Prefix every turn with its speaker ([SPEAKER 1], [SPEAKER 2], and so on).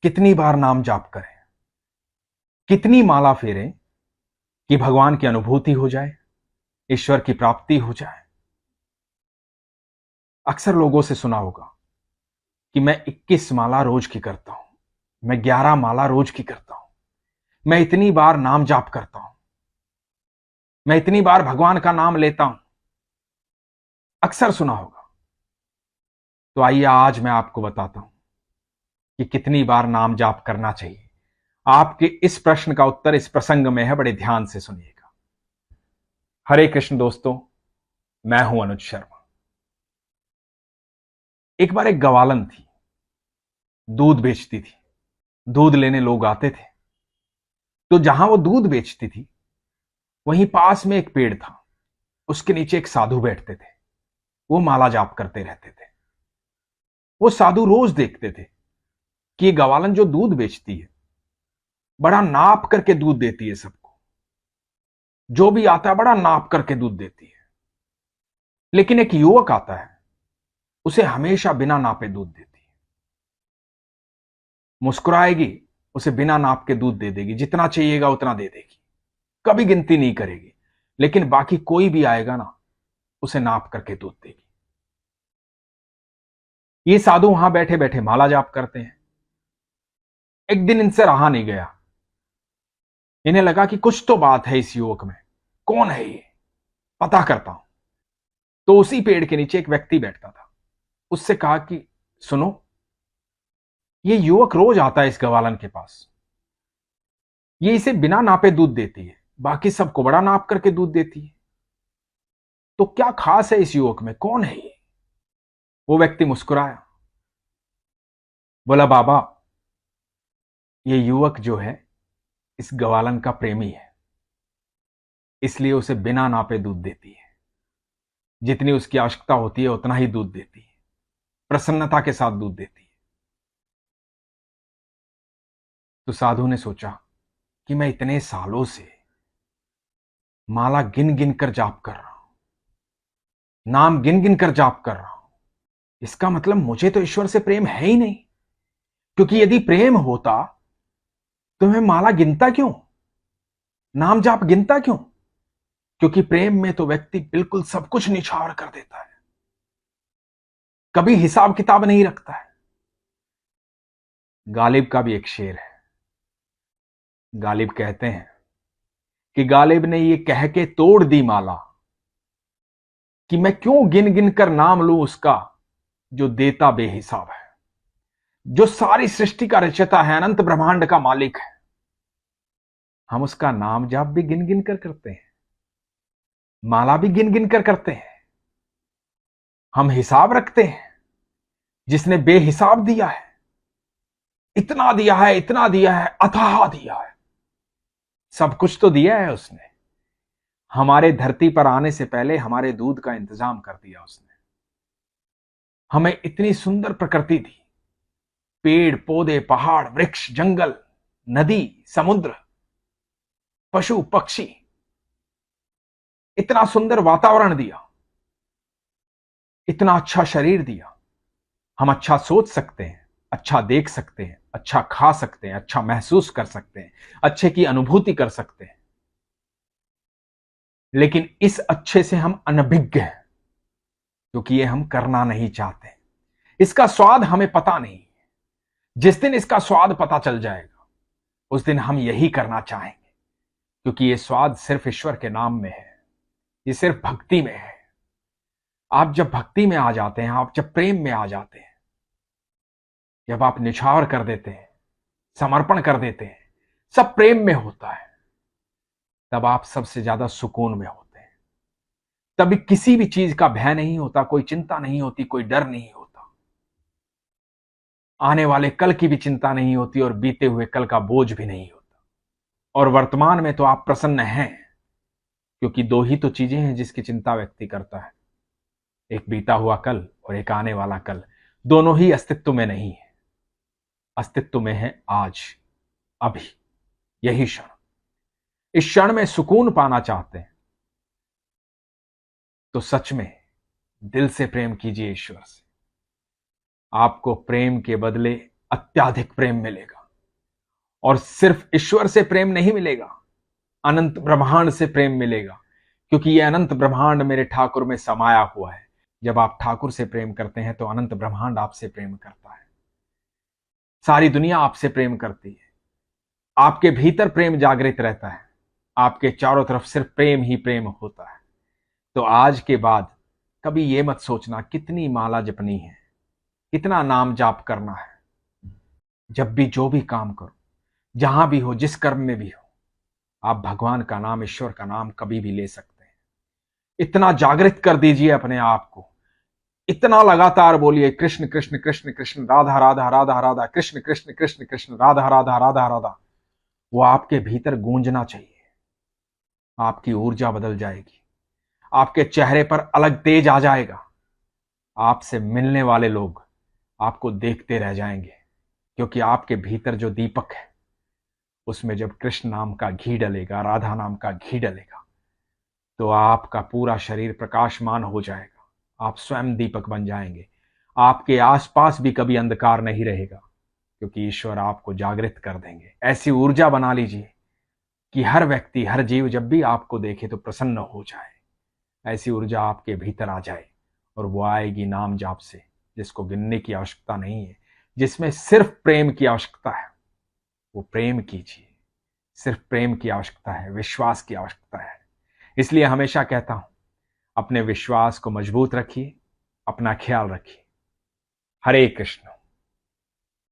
[SPEAKER 1] कितनी बार नाम जाप करें, कितनी माला फेरें कि भगवान की अनुभूति हो जाए, ईश्वर की प्राप्ति हो जाए। अक्सर लोगों से सुना होगा कि मैं 21 माला रोज की करता हूं, मैं 11 माला रोज की करता हूं, मैं इतनी बार नाम जाप करता हूं, मैं इतनी बार भगवान का नाम लेता हूं। अक्सर सुना होगा। तो आइए आज मैं आपको बताता हूं कि कितनी बार नाम जाप करना चाहिए। आपके इस प्रश्न का उत्तर इस प्रसंग में है, बड़े ध्यान से सुनिएगा। हरे कृष्ण दोस्तों, मैं हूं अनुज शर्मा। एक बार एक गवालन थी, दूध बेचती थी। दूध लेने लोग आते थे। तो जहां वो दूध बेचती थी वहीं पास में एक पेड़ था। उसके नीचे एक साधु बैठते थे। वो माला जाप करते रहते थे। वो साधु रोज देखते थे कि ये गवालन जो दूध बेचती है बड़ा नाप करके दूध देती है सबको। जो भी आता है बड़ा नाप करके दूध देती है। लेकिन एक युवक आता है, उसे हमेशा बिना नापे दूध देती है। मुस्कुराएगी, उसे बिना नाप के दूध दे देगी, जितना चाहिएगा उतना दे देगी, कभी गिनती नहीं करेगी। लेकिन बाकी कोई भी आएगा ना, उसे नाप करके दूध देगी। ये साधु वहां बैठे बैठे माला जाप करते हैं। एक दिन इनसे रहा नहीं गया। इन्हें लगा कि कुछ तो बात है इस युवक में। कौन है ये, पता करता हूं। तो उसी पेड़ के नीचे एक व्यक्ति बैठता था। उससे कहा कि सुनो, ये युवक रोज आता है इस गवालन के पास। ये इसे बिना नापे दूध देती है, बाकी सबको बड़ा नाप करके दूध देती है। तो क्या खास है इस युवक में, कौन है ये? वो व्यक्ति मुस्कुराया, बोला बाबा, ये युवक जो है इस गवालन का प्रेमी है, इसलिए उसे बिना नापे दूध देती है। जितनी उसकी आवश्यकता होती है उतना ही दूध देती है, प्रसन्नता के साथ दूध देती है। तो साधु ने सोचा कि मैं इतने सालों से माला गिन गिन कर जाप कर रहा हूं, नाम गिन गिन कर जाप कर रहा हूं। इसका मतलब मुझे तो ईश्वर से प्रेम है ही नहीं। क्योंकि यदि प्रेम होता तो मैं माला गिनता क्यों, नाम जाप गिनता क्यों? क्योंकि प्रेम में तो व्यक्ति बिल्कुल सब कुछ निछावर कर देता है, कभी हिसाब किताब नहीं रखता है। गालिब का भी एक शेर है। गालिब कहते हैं कि गालिब ने ये कह के तोड़ दी माला कि मैं क्यों गिन गिन कर नाम लूं उसका जो देता बेहिसाब है, जो सारी सृष्टि का रचयिता है, अनंत ब्रह्मांड का मालिक है। हम उसका नाम जाप भी गिन गिन कर करते हैं, माला भी गिन गिन कर करते हैं। हम हिसाब रखते हैं, जिसने बेहिसाब दिया है, इतना दिया है, इतना दिया है, अथाह दिया है, सब कुछ तो दिया है उसने। हमारे धरती पर आने से पहले हमारे दूध का इंतजाम कर दिया उसने। हमें इतनी सुंदर प्रकृति दी, पेड़ पौधे, पहाड़, वृक्ष, जंगल, नदी, समुद्र, पशु पक्षी, इतना सुंदर वातावरण दिया, इतना अच्छा शरीर दिया। हम अच्छा सोच सकते हैं, अच्छा देख सकते हैं, अच्छा खा सकते हैं, अच्छा महसूस कर सकते हैं, अच्छे की अनुभूति कर सकते हैं। लेकिन इस अच्छे से हम अनभिज्ञ हैं, क्योंकि ये हम करना नहीं चाहते। इसका स्वाद हमें पता नहीं। जिस दिन इसका स्वाद पता चल जाएगा उस दिन हम यही करना चाहेंगे, क्योंकि ये स्वाद सिर्फ ईश्वर के नाम में है, ये सिर्फ भक्ति में है। आप जब भक्ति में आ जाते हैं, आप जब प्रेम में आ जाते हैं, जब आप निछावर कर देते हैं, समर्पण कर देते हैं, सब प्रेम में होता है, तब आप सबसे ज्यादा सुकून में होते हैं। तभी किसी भी चीज का भय नहीं होता, कोई चिंता नहीं होती, कोई डर नहीं होता, आने वाले कल की भी चिंता नहीं होती और बीते हुए कल का बोझ भी नहीं होता। और वर्तमान में तो आप प्रसन्न हैं, क्योंकि दो ही तो चीजें हैं जिसकी चिंता व्यक्ति करता है, एक बीता हुआ कल और एक आने वाला कल। दोनों ही अस्तित्व में नहीं है, अस्तित्व में है आज, अभी, यही क्षण। इस क्षण में सुकून पाना चाहते हैं तो सच में दिल से प्रेम कीजिए ईश्वर से। आपको प्रेम के बदले अत्याधिक प्रेम मिलेगा। और सिर्फ ईश्वर से प्रेम नहीं मिलेगा, अनंत ब्रह्मांड से प्रेम मिलेगा, क्योंकि यह अनंत ब्रह्मांड मेरे ठाकुर में समाया हुआ है। जब आप ठाकुर से प्रेम करते हैं तो अनंत ब्रह्मांड आपसे प्रेम करता है, सारी दुनिया आपसे प्रेम करती है, आपके भीतर प्रेम जागृत रहता है, आपके चारों तरफ सिर्फ प्रेम ही प्रेम होता है। तो आज के बाद कभी यह मत सोचना कितनी माला जपनी है, कितना नाम जाप करना है। जब भी जो भी काम करो, जहां भी हो, जिस कर्म में भी हो, आप भगवान का नाम, ईश्वर का नाम कभी भी ले सकते हैं। इतना जागृत कर दीजिए अपने आप को, इतना लगातार बोलिए कृष्ण कृष्ण कृष्ण कृष्ण, राधा राधा राधा राधा, कृष्ण कृष्ण कृष्ण कृष्ण, राधा राधा राधा राधा। वो आपके भीतर गूंजना चाहिए। आपकी ऊर्जा बदल जाएगी, आपके चेहरे पर अलग तेज आ जाएगा। आपसे मिलने वाले लोग आपको देखते रह जाएंगे, क्योंकि आपके भीतर जो दीपक है उसमें जब कृष्ण नाम का घी डलेगा, राधा नाम का घी डलेगा, तो आपका पूरा शरीर प्रकाशमान हो जाएगा। आप स्वयं दीपक बन जाएंगे। आपके आसपास भी कभी अंधकार नहीं रहेगा, क्योंकि ईश्वर आपको जागृत कर देंगे। ऐसी ऊर्जा बना लीजिए कि हर व्यक्ति, हर जीव जब भी आपको देखे तो प्रसन्न हो जाए। ऐसी ऊर्जा आपके भीतर आ जाए, और वो आएगी नाम जाप से, जिसको गिनने की आवश्यकता नहीं है, जिसमें सिर्फ प्रेम की आवश्यकता है। वो प्रेम कीजिए, सिर्फ प्रेम की आवश्यकता है, विश्वास की आवश्यकता है। इसलिए हमेशा कहता हूं, अपने विश्वास को मजबूत रखिए, अपना ख्याल रखिए। हरे कृष्ण।